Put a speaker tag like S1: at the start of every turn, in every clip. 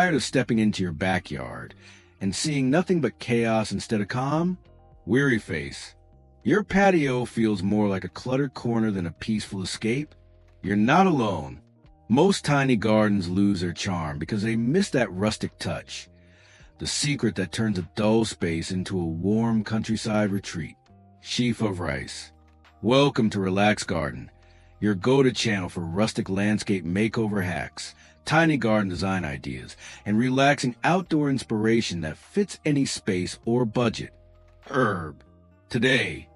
S1: Tired of stepping into your backyard and seeing nothing but chaos instead of calm? Weary face. Your patio feels more like a cluttered corner than a peaceful escape? You're not alone. Most tiny gardens lose their charm because they miss that rustic touch, the secret that turns a dull space into a warm countryside retreat. Sheaf of rice. Welcome to Relax Garden, your go-to channel for rustic landscape makeover hacks, tiny garden design ideas, and relaxing outdoor inspiration that fits any space or budget. Herb. Today,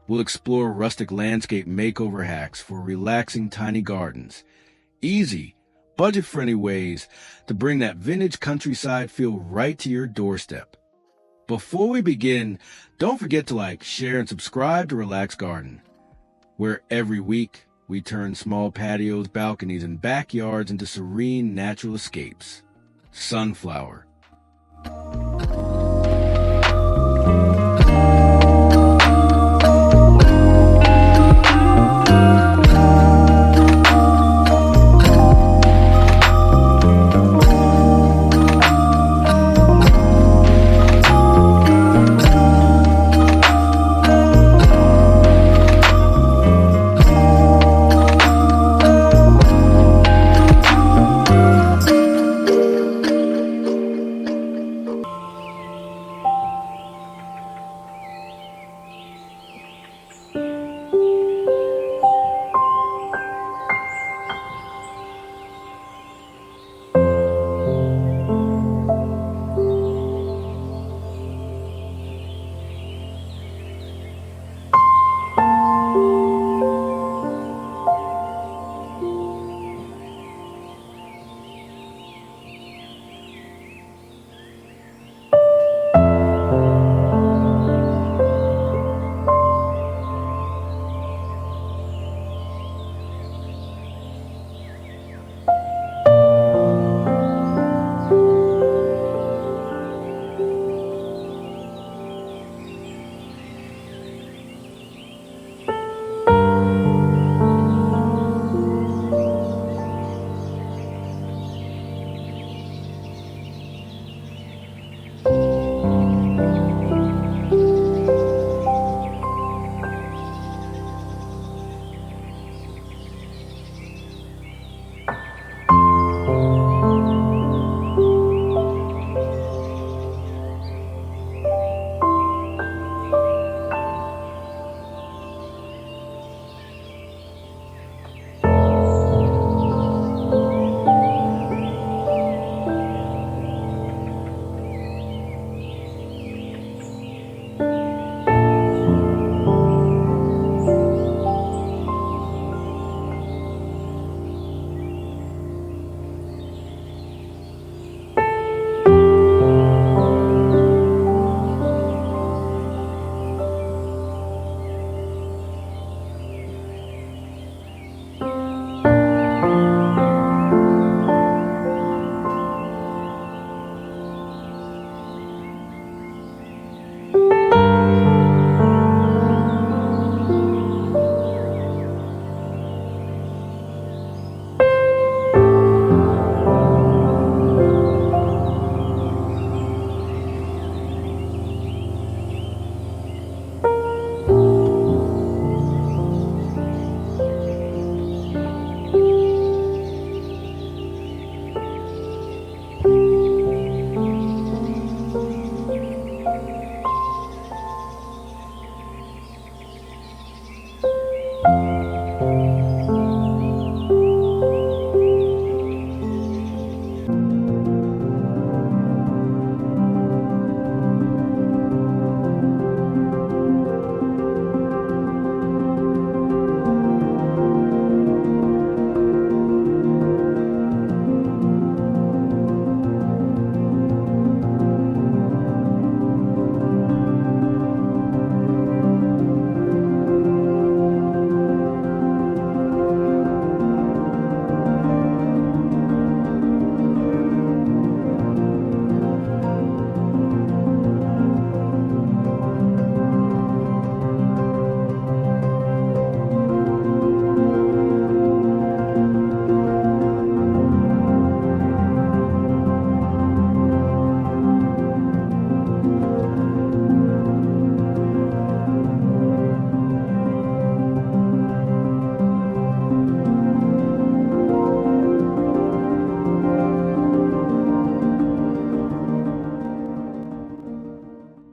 S1: we'll explore rustic landscape makeover hacks for relaxing tiny gardens. Easy, budget-friendly ways to bring that vintage countryside feel right to your doorstep. Before we begin, don't forget to like, share, and subscribe to Relax Garden, where every week we turn small patios, balconies, and backyards into serene natural escapes. Sunflower.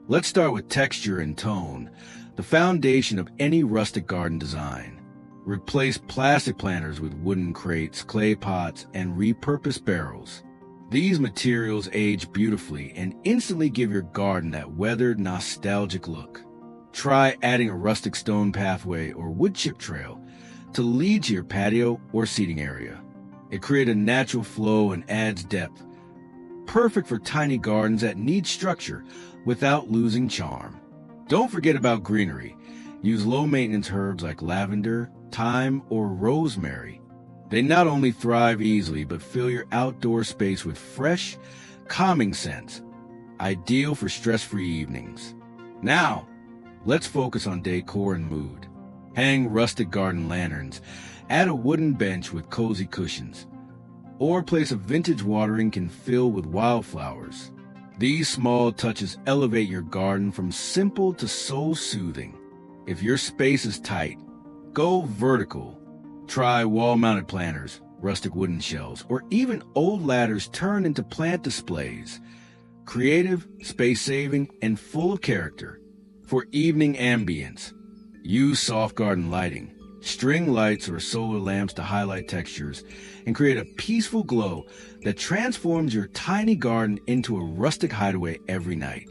S1: Let's start with texture and tone, the foundation of any rustic garden design. Replace plastic planters with wooden crates, clay pots, and repurposed barrels. These materials age beautifully and instantly give your garden that weathered, nostalgic look. Try adding a rustic stone pathway or wood chip trail to lead to your patio or seating area. It creates a natural flow and adds depth, perfect for tiny gardens that need structure without losing charm. Don't forget about greenery. Use low-maintenance herbs like lavender, thyme, or rosemary. They not only thrive easily, but fill your outdoor space with fresh, calming scents, ideal for stress-free evenings. Now, let's focus on decor and mood. Hang rustic garden lanterns, add a wooden bench with cozy cushions, or place a vintage watering can fill with wildflowers. These small touches elevate your garden from simple to soul-soothing. If your space is tight, go vertical. Try wall-mounted planters, rustic wooden shelves, or even old ladders turned into plant displays. Creative, space-saving, and full of character. For evening ambience, use soft garden lighting, string lights or solar lamps to highlight textures and create a peaceful glow that transforms your tiny garden into a rustic hideaway every night.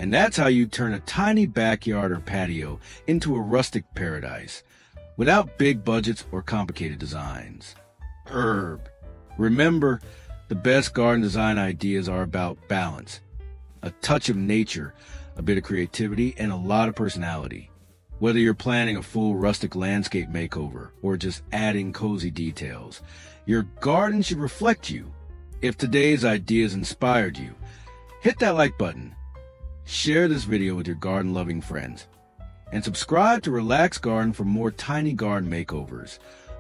S1: And that's how you turn a tiny backyard or patio into a rustic paradise without big budgets or complicated designs. Herb. Remember, the best garden design ideas are about balance, a touch of nature, a bit of creativity, and a lot of personality. Whether you're planning a full rustic landscape makeover or just adding cozy details, your garden should reflect you. If today's ideas inspired you, hit that like button, share this video with your garden-loving friends, and subscribe to Relax Garden for more tiny garden makeovers,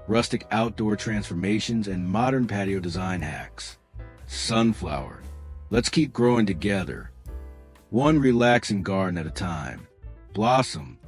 S1: rustic outdoor transformations, and modern patio design hacks. Sunflower. Let's keep growing together, one relaxing garden at a time. Blossom.